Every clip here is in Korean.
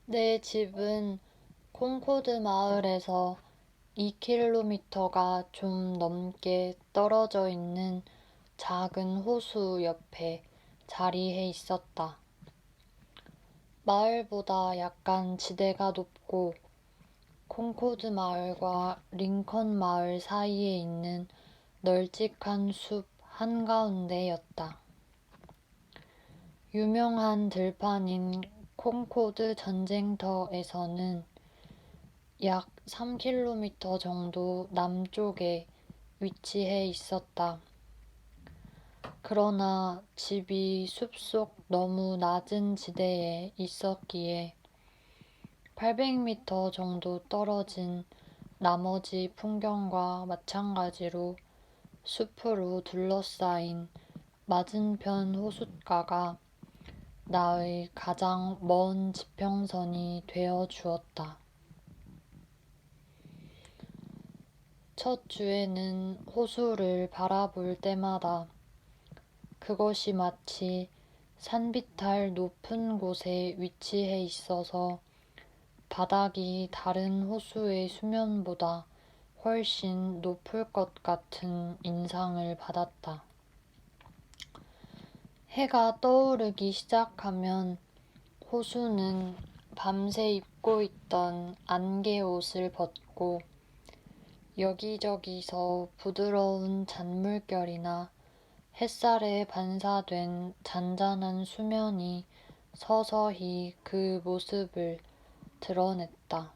내 집은 콩코드 마을에서 2km가 좀 넘게 떨어져 있는 작은 호수 옆에 자리해 있었다. 마을보다 약간 지대가 높고 콩코드 마을과 링컨 마을 사이에 있는 널찍한 숲 한가운데였다. 유명한 들판인 콩코드 전쟁터에서는 약 3km 정도 남쪽에 위치해 있었다. 그러나 집이 숲속 너무 낮은 지대에 있었기에 800m 정도 떨어진 나머지 풍경과 마찬가지로 숲으로 둘러싸인 맞은편 호숫가가 나의 가장 먼 지평선이 되어 주었다. 첫 주에는 호수를 바라볼 때마다 그것이 마치 산비탈 높은 곳에 위치해 있어서 바닥이 다른 호수의 수면보다 훨씬 높을 것 같은 인상을 받았다. 해가 떠오르기 시작하면 호수는 밤새 입고 있던 안개 옷을 벗고 여기저기서 부드러운 잔물결이나 햇살에 반사된 잔잔한 수면이 서서히 그 모습을 드러냈다.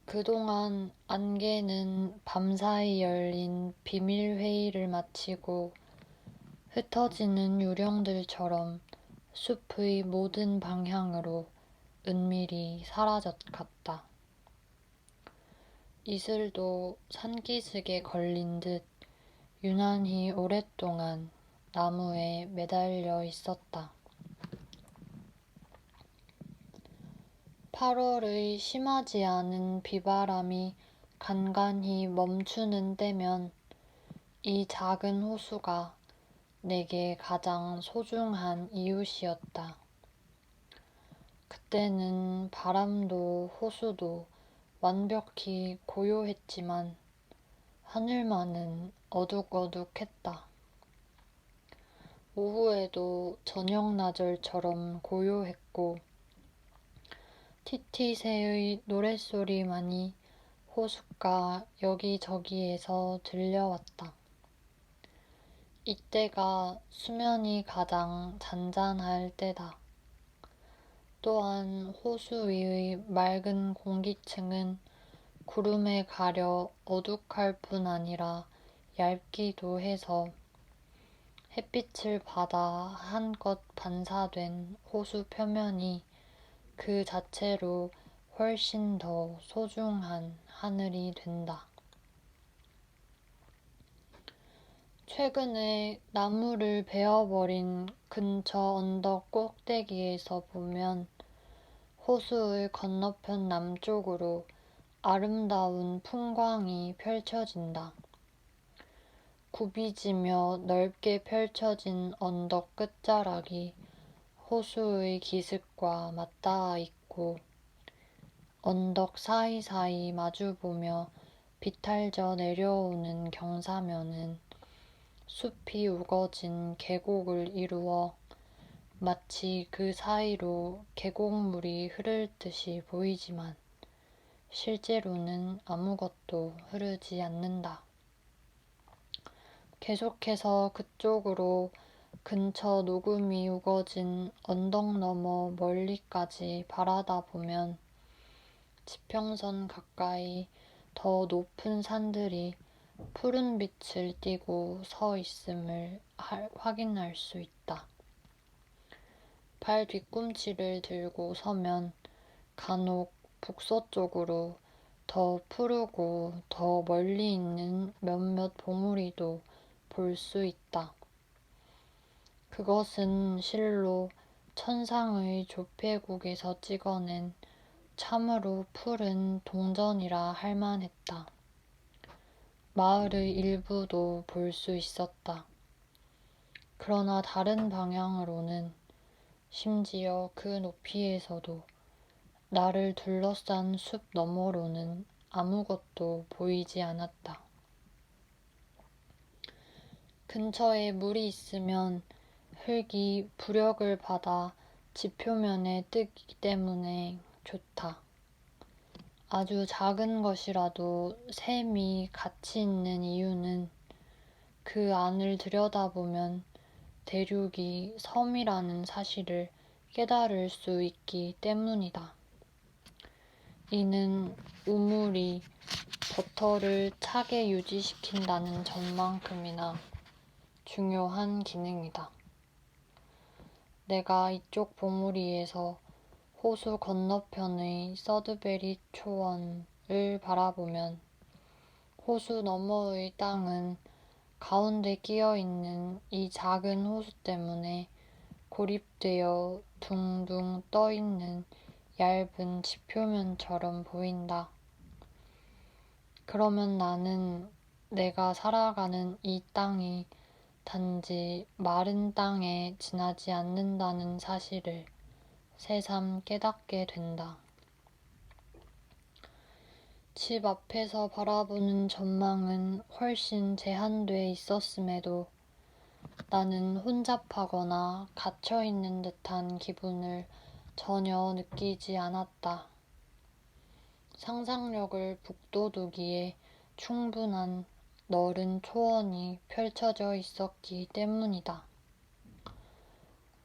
그동안 안개는 밤사이 열린 비밀회의를 마치고 흩어지는 유령들처럼 숲의 모든 방향으로 은밀히 사라져갔다. 이슬도 산기슭에 걸린 듯 유난히 오랫동안 나무에 매달려 있었다. 8월의 심하지 않은 비바람이 간간히 멈추는 때면 이 작은 호수가 내게 가장 소중한 이웃이었다. 그때는 바람도 호수도 완벽히 고요했지만 하늘만은 어둑어둑했다. 오후에도 저녁나절처럼 고요했고 티티새의 노랫소리만이 호숫가 여기저기에서 들려왔다. 이때가 수면이 가장 잔잔할 때다. 또한 호수 위의 맑은 공기층은 구름에 가려 어둑할 뿐 아니라 얇기도 해서 햇빛을 받아 한껏 반사된 호수 표면이 그 자체로 훨씬 더 소중한 하늘이 된다. 최근에 나무를 베어버린 근처 언덕 꼭대기에서 보면 호수의 건너편 남쪽으로 아름다운 풍광이 펼쳐진다. 굽이지며 넓게 펼쳐진 언덕 끝자락이 호수의 기슭과 맞닿아 있고 언덕 사이사이 마주보며 비탈져 내려오는 경사면은 숲이 우거진 계곡을 이루어 마치 그 사이로 계곡물이 흐를 듯이 보이지만 실제로는 아무것도 흐르지 않는다. 계속해서 그쪽으로 근처 녹음이 우거진 언덕 너머 멀리까지 바라다 보면 지평선 가까이 더 높은 산들이 푸른 빛을 띠고 서 있음을 확인할 수 있다. 발 뒤꿈치를 들고 서면 간혹 북서쪽으로 더 푸르고 더 멀리 있는 몇몇 봉우리도 볼 수 있다. 그것은 실로 천상의 조폐국에서 찍어낸 참으로 푸른 동전이라 할 만했다. 마을의 일부도 볼 수 있었다. 그러나 다른 방향으로는 심지어 그 높이에서도 나를 둘러싼 숲 너머로는 아무것도 보이지 않았다. 근처에 물이 있으면 흙이 부력을 받아 지표면에 뜨기 때문에 좋다. 아주 작은 것이라도 샘이 같이 있는 이유는 그 안을 들여다보면 대륙이 섬이라는 사실을 깨달을 수 있기 때문이다. 이는 우물이 버터를 차게 유지시킨다는 점만큼이나 중요한 기능이다. 내가 이쪽 봉우리에서 호수 건너편의 서드베리 초원을 바라보면 호수 너머의 땅은 가운데 끼어있는 이 작은 호수 때문에 고립되어 둥둥 떠있는 얇은 지표면처럼 보인다. 그러면 나는 내가 살아가는 이 땅이 단지 마른 땅에 지나지 않는다는 사실을 새삼 깨닫게 된다. 집 앞에서 바라보는 전망은 훨씬 제한돼 있었음에도 나는 혼잡하거나 갇혀있는 듯한 기분을 전혀 느끼지 않았다. 상상력을 북돋우기에 충분한 넓은 초원이 펼쳐져 있었기 때문이다.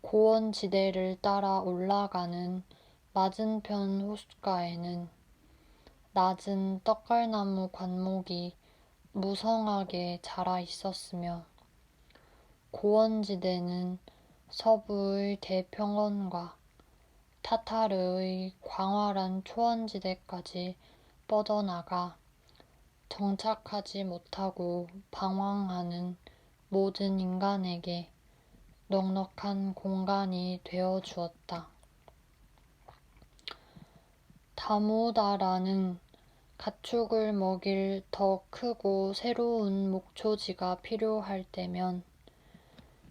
고원지대를 따라 올라가는 맞은편 호숫가에는 낮은 떡갈나무 관목이 무성하게 자라 있었으며 고원지대는 서부의 대평원과 타타르의 광활한 초원지대까지 뻗어나가 정착하지 못하고 방황하는 모든 인간에게 넉넉한 공간이 되어 주었다. 다모다라는 가축을 먹일 더 크고 새로운 목초지가 필요할 때면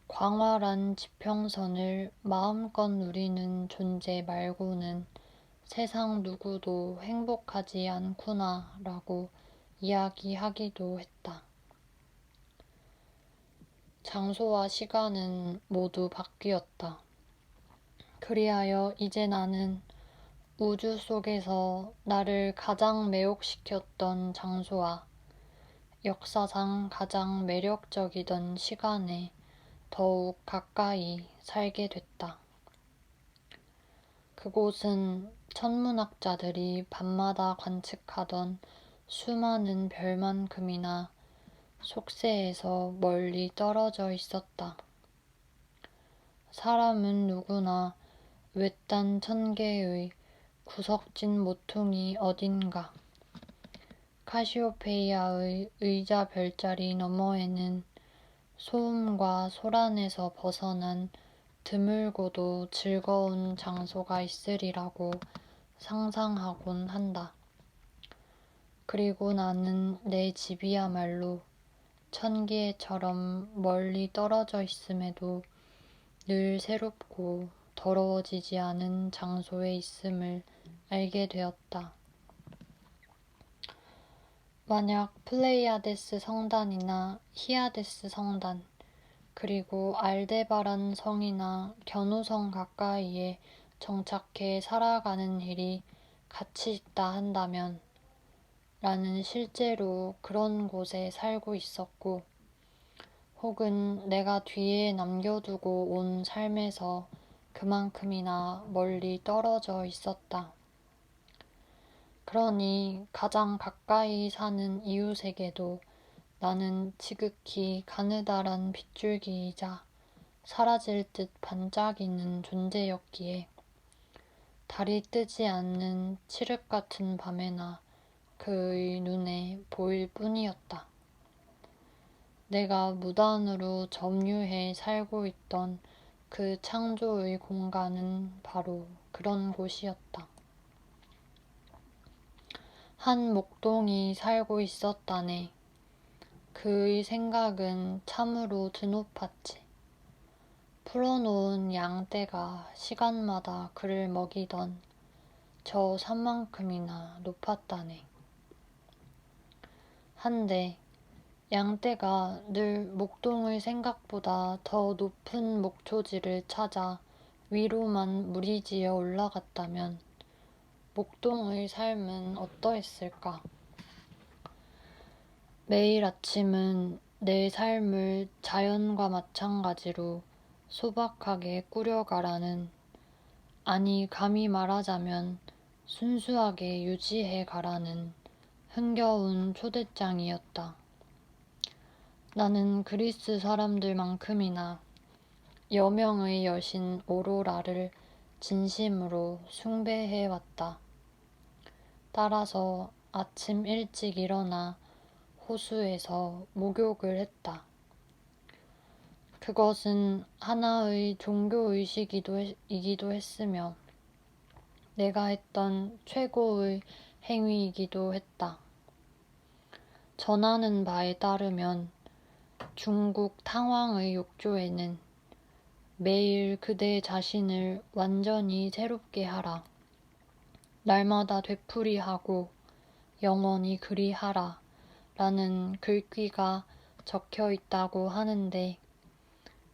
광활한 지평선을 마음껏 누리는 존재 말고는 세상 누구도 행복하지 않구나라고 이야기하기도 했다. 장소와 시간은 모두 바뀌었다. 그리하여 이제 나는 우주 속에서 나를 가장 매혹시켰던 장소와 역사상 가장 매력적이던 시간에 더욱 가까이 살게 됐다. 그곳은 천문학자들이 밤마다 관측하던 수많은 별만큼이나 속세에서 멀리 떨어져 있었다. 사람은 누구나 외딴 천계의 구석진 모퉁이 어딘가 카시오페이아의 의자 별자리 너머에는 소음과 소란에서 벗어난 드물고도 즐거운 장소가 있으리라고 상상하곤 한다. 그리고 나는 내 집이야말로 천기애처럼 멀리 떨어져 있음에도 늘 새롭고 더러워지지 않은 장소에 있음을 알게 되었다. 만약 플레이아데스 성단이나 히아데스 성단, 그리고 알데바란 성이나 견우성 가까이에 정착해 살아가는 일이 같이 있다 한다면 나는 실제로 그런 곳에 살고 있었고 혹은 내가 뒤에 남겨두고 온 삶에서 그만큼이나 멀리 떨어져 있었다. 그러니 가장 가까이 사는 이웃에게도 나는 지극히 가느다란 빗줄기이자 사라질 듯 반짝이는 존재였기에 달이 뜨지 않는 칠흑 같은 밤에나 그의 눈에 보일 뿐이었다. 내가 무단으로 점유해 살고 있던 그 창조의 공간은 바로 그런 곳이었다. 한 목동이 살고 있었다네. 그의 생각은 참으로 드높았지. 풀어놓은 양떼가 시간마다 그를 먹이던 저 산만큼이나 높았다네. 한데 양떼가 늘 목동의 생각보다 더 높은 목초지를 찾아 위로만 무리지어 올라갔다면 목동의 삶은 어떠했을까? 매일 아침은 내 삶을 자연과 마찬가지로 소박하게 꾸려가라는, 아니 감히 말하자면 순수하게 유지해 가라는 흥겨운 초대장이었다. 나는 그리스 사람들만큼이나 여명의 여신 오로라를 진심으로 숭배해왔다. 따라서 아침 일찍 일어나 호수에서 목욕을 했다. 그것은 하나의 종교의식이기도 했으며 내가 했던 최고의 행위이기도 했다. 전하는 바에 따르면 중국 탕왕의 욕조에는 매일 그대 자신을 완전히 새롭게 하라, 날마다 되풀이하고 영원히 그리하라 라는 글귀가 적혀 있다고 하는데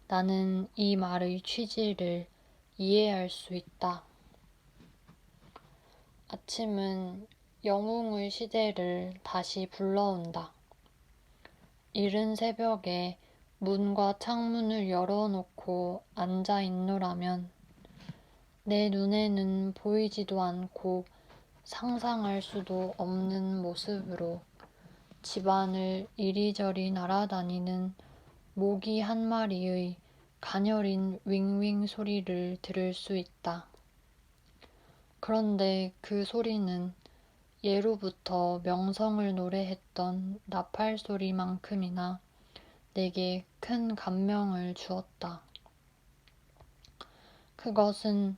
나는 이 말의 취지를 이해할 수 있다. 아침은 영웅의 시대를 다시 불러온다. 이른 새벽에 문과 창문을 열어놓고 앉아 있노라면 내 눈에는 보이지도 않고 상상할 수도 없는 모습으로 집안을 이리저리 날아다니는 모기 한 마리의 가녀린 윙윙 소리를 들을 수 있다. 그런데 그 소리는 예로부터 명성을 노래했던 나팔 소리만큼이나 내게 큰 감명을 주었다. 그것은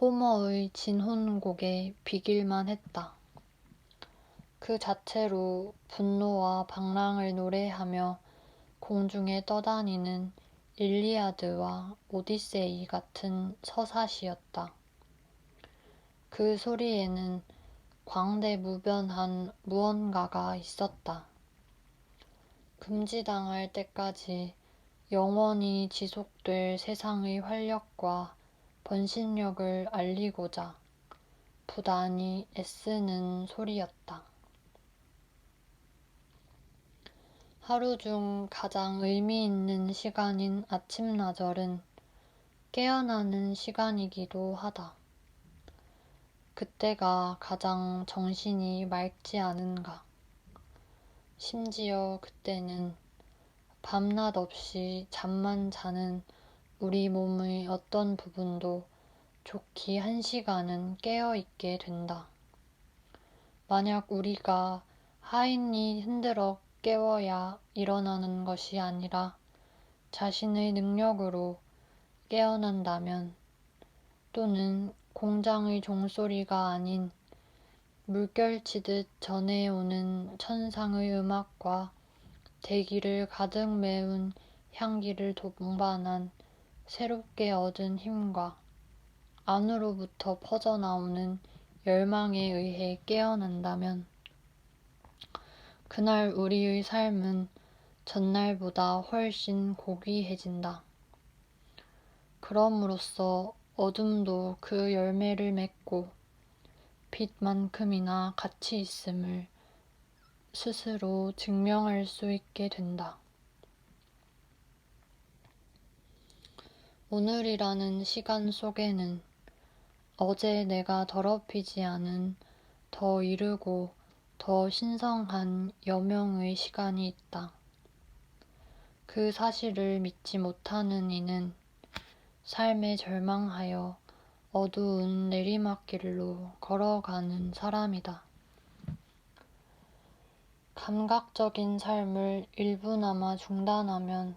호머의 진혼곡에 비길만 했다. 그 자체로 분노와 방랑을 노래하며 공중에 떠다니는 일리아드와 오디세이 같은 서사시였다. 그 소리에는 광대무변한 무언가가 있었다. 금지당할 때까지 영원히 지속될 세상의 활력과 번신력을 알리고자 부단히 애쓰는 소리였다. 하루 중 가장 의미 있는 시간인 아침나절은 깨어나는 시간이기도 하다. 그때가 가장 정신이 맑지 않은가. 심지어 그때는 밤낮 없이 잠만 자는 우리 몸의 어떤 부분도 좋기 1시간은 깨어있게 된다. 만약 우리가 하인이 흔들어 깨워야 일어나는 것이 아니라 자신의 능력으로 깨어난다면, 또는 공장의 종소리가 아닌 물결치듯 전해오는 천상의 음악과 대기를 가득 메운 향기를 동반한 새롭게 얻은 힘과 안으로부터 퍼져나오는 열망에 의해 깨어난다면 그날 우리의 삶은 전날보다 훨씬 고귀해진다. 그럼으로써 어둠도 그 열매를 맺고 빛만큼이나 가치 있음을 스스로 증명할 수 있게 된다. 오늘이라는 시간 속에는 어제 내가 더럽히지 않은 더 이르고 더 신성한 여명의 시간이 있다. 그 사실을 믿지 못하는 이는 삶에 절망하여 어두운 내리막길로 걸어가는 사람이다. 감각적인 삶을 일부나마 중단하면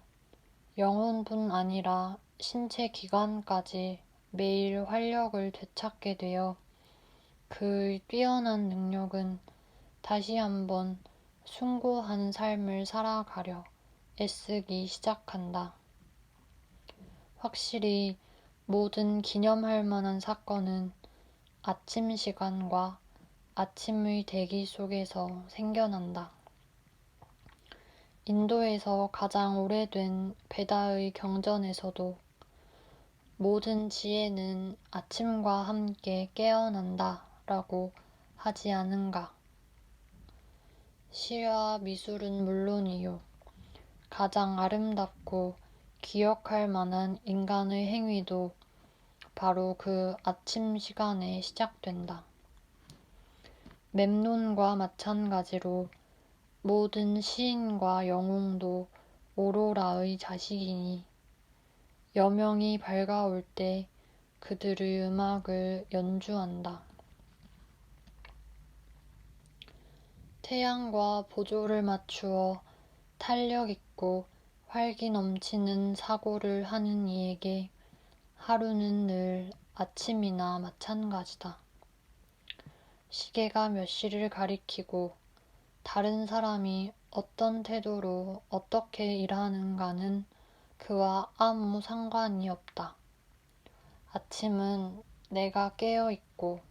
영혼뿐 아니라 신체 기관까지 매일 활력을 되찾게 되어 그의 뛰어난 능력은 다시 한번 숭고한 삶을 살아가려 애쓰기 시작한다. 확실히 모든 기념할 만한 사건은 아침 시간과 아침의 대기 속에서 생겨난다. 인도에서 가장 오래된 베다의 경전에서도 모든 지혜는 아침과 함께 깨어난다 라고 하지 않은가. 시와 미술은 물론이요. 가장 아름답고 기억할 만한 인간의 행위도 바로 그 아침 시간에 시작된다. 멤논과 마찬가지로 모든 시인과 영웅도 오로라의 자식이니 여명이 밝아올 때 그들의 음악을 연주한다. 태양과 보조를 맞추어 탄력 있고 활기 넘치는 사고를 하는 이에게 하루는 늘 아침이나 마찬가지다. 시계가 몇 시를 가리키고 다른 사람이 어떤 태도로 어떻게 일하는가는 그와 아무 상관이 없다. 아침은 내가 깨어 있고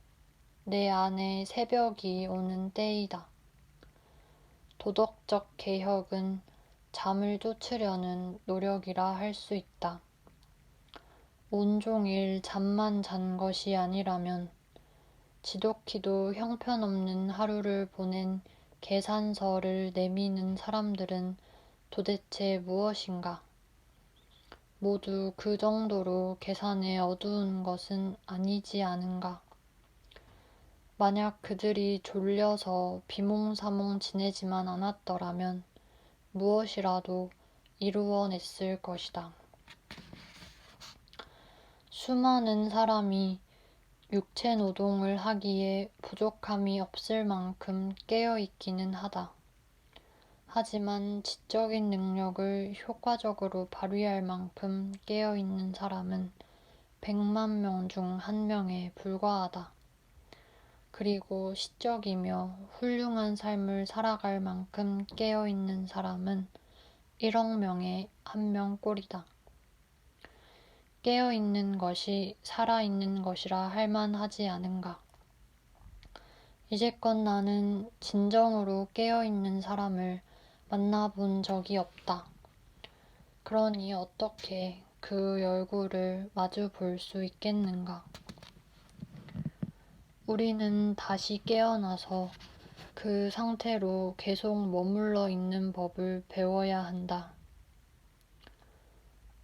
내 안에 새벽이 오는 때이다. 도덕적 개혁은 잠을 쫓으려는 노력이라 할 수 있다. 온종일 잠만 잔 것이 아니라면 지독히도 형편없는 하루를 보낸 계산서를 내미는 사람들은 도대체 무엇인가? 모두 그 정도로 계산에 어두운 것은 아니지 않은가? 만약 그들이 졸려서 비몽사몽 지내지만 않았더라면 무엇이라도 이루어냈을 것이다. 수많은 사람이 육체 노동을 하기에 부족함이 없을 만큼 깨어있기는 하다. 하지만 지적인 능력을 효과적으로 발휘할 만큼 깨어있는 사람은 100만 명 중 1명에 불과하다. 그리고 시적이며 훌륭한 삶을 살아갈 만큼 깨어있는 사람은 1억 명에 1명꼴이다. 깨어있는 것이 살아있는 것이라 할 만하지 않은가. 이제껏 나는 진정으로 깨어있는 사람을 만나본 적이 없다. 그러니 어떻게 그 얼굴을 마주 볼 수 있겠는가. 우리는 다시 깨어나서 그 상태로 계속 머물러 있는 법을 배워야 한다.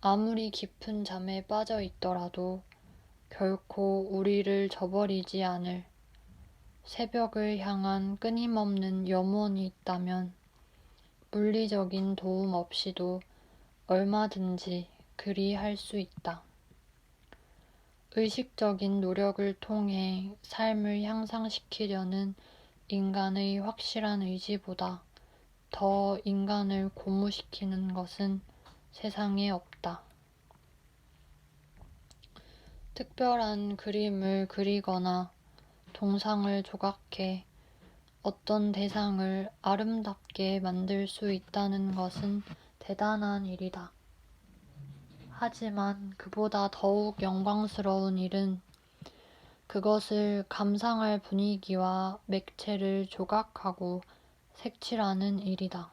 아무리 깊은 잠에 빠져 있더라도 결코 우리를 저버리지 않을 새벽을 향한 끊임없는 염원이 있다면 물리적인 도움 없이도 얼마든지 그리 할 수 있다. 의식적인 노력을 통해 삶을 향상시키려는 인간의 확실한 의지보다 더 인간을 고무시키는 것은 세상에 없다. 특별한 그림을 그리거나 동상을 조각해 어떤 대상을 아름답게 만들 수 있다는 것은 대단한 일이다. 하지만 그보다 더욱 영광스러운 일은 그것을 감상할 분위기와 매체를 조각하고 색칠하는 일이다.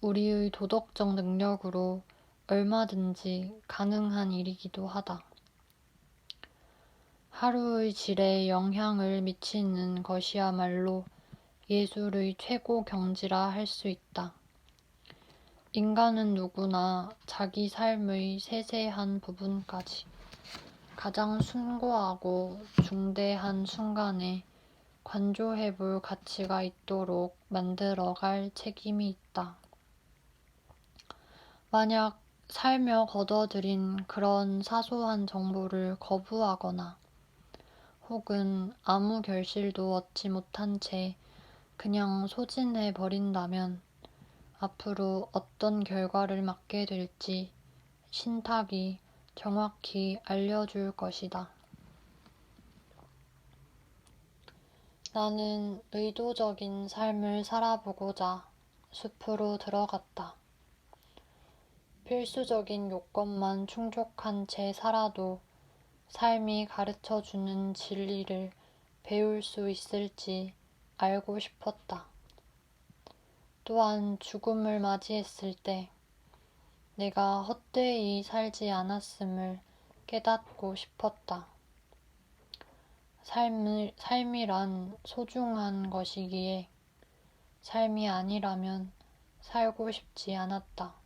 우리의 도덕적 능력으로 얼마든지 가능한 일이기도 하다. 하루의 질에 영향을 미치는 것이야말로 예술의 최고 경지라 할 수 있다. 인간은 누구나 자기 삶의 세세한 부분까지 가장 숭고하고 중대한 순간에 관조해볼 가치가 있도록 만들어갈 책임이 있다. 만약 살며 거둬들인 그런 사소한 정보를 거부하거나 혹은 아무 결실도 얻지 못한 채 그냥 소진해 버린다면 앞으로 어떤 결과를 맞게 될지 신탁이 정확히 알려줄 것이다. 나는 의도적인 삶을 살아보고자 숲으로 들어갔다. 필수적인 요건만 충족한 채 살아도 삶이 가르쳐주는 진리를 배울 수 있을지 알고 싶었다. 또한 죽음을 맞이했을 때 내가 헛되이 살지 않았음을 깨닫고 싶었다. 삶이란 소중한 것이기에 삶이 아니라면 살고 싶지 않았다.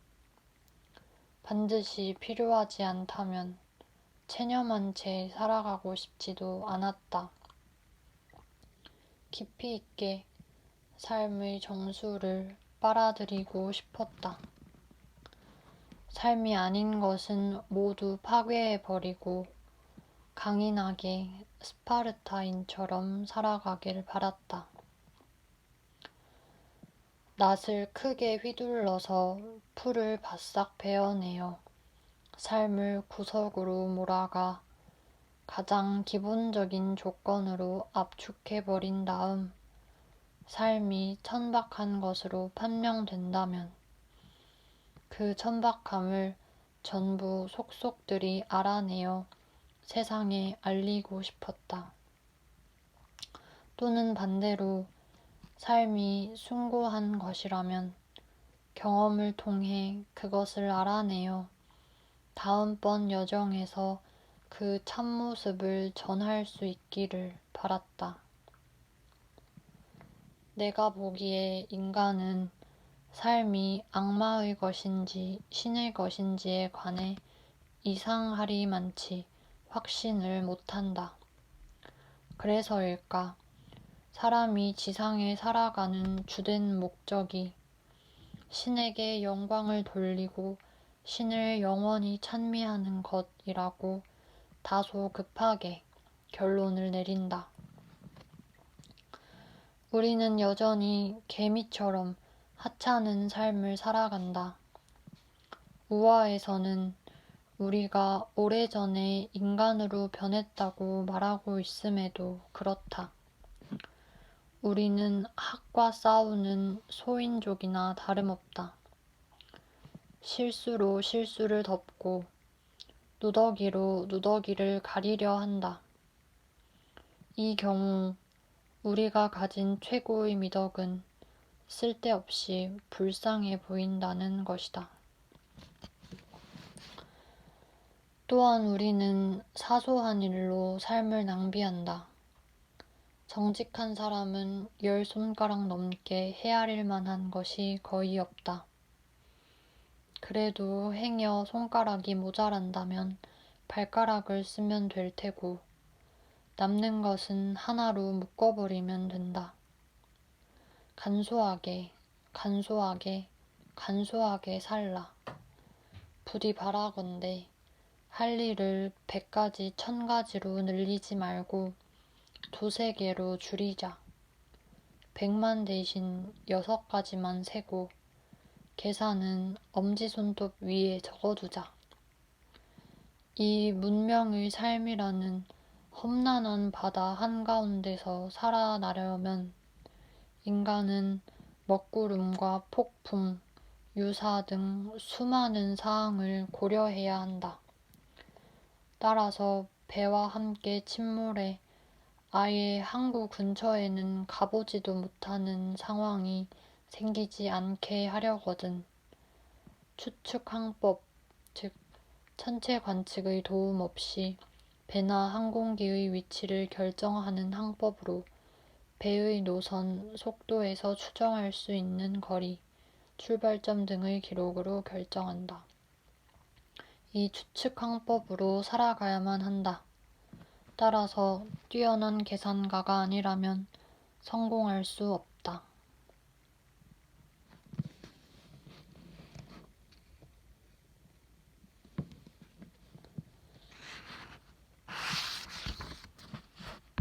반드시 필요하지 않다면 체념한 채 살아가고 싶지도 않았다. 깊이 있게 삶의 정수를 빨아들이고 싶었다. 삶이 아닌 것은 모두 파괴해버리고 강인하게 스파르타인처럼 살아가길 바랐다. 낫을 크게 휘둘러서 풀을 바싹 베어내어 삶을 구석으로 몰아가 가장 기본적인 조건으로 압축해버린 다음 삶이 천박한 것으로 판명된다면 그 천박함을 전부 속속들이 알아내어 세상에 알리고 싶었다. 또는 반대로 삶이 숭고한 것이라면 경험을 통해 그것을 알아내어 다음번 여정에서 그 참모습을 전할 수 있기를 바랐다. 내가 보기에 인간은 삶이 악마의 것인지 신의 것인지에 관해 이상하리만치 확신을 못한다. 그래서일까? 사람이 지상에 살아가는 주된 목적이 신에게 영광을 돌리고 신을 영원히 찬미하는 것이라고 다소 급하게 결론을 내린다. 우리는 여전히 개미처럼 하찮은 삶을 살아간다. 우화에서는 우리가 오래전에 인간으로 변했다고 말하고 있음에도 그렇다. 우리는 학과 싸우는 소인족이나 다름없다. 실수로 실수를 덮고 누더기로 누더기를 가리려 한다. 이 경우 우리가 가진 최고의 미덕은 쓸데없이 불쌍해 보인다는 것이다. 또한 우리는 사소한 일로 삶을 낭비한다. 정직한 사람은 10손가락 넘게 헤아릴 만한 것이 거의 없다. 그래도 행여 손가락이 모자란다면 발가락을 쓰면 될 테고 남는 것은 하나로 묶어버리면 된다. 간소하게, 간소하게, 간소하게 살라. 부디 바라건대 할 일을 100가지 1000가지로 늘리지 말고 2-3개로 줄이자. 100만 대신 6가지만 세고 계산은 엄지손톱 위에 적어두자. 이 문명의 삶이라는 험난한 바다 한가운데서 살아나려면 인간은 먹구름과 폭풍, 유사 등 수많은 사항을 고려해야 한다. 따라서 배와 함께 침몰해 아예 항구 근처에는 가보지도 못하는 상황이 생기지 않게 하려거든 추측항법, 즉 천체 관측의 도움 없이 배나 항공기의 위치를 결정하는 항법으로 배의 노선, 속도에서 추정할 수 있는 거리, 출발점 등의 기록으로 결정한다. 이 추측항법으로 살아가야만 한다. 따라서 뛰어난 계산가가 아니라면 성공할 수 없다.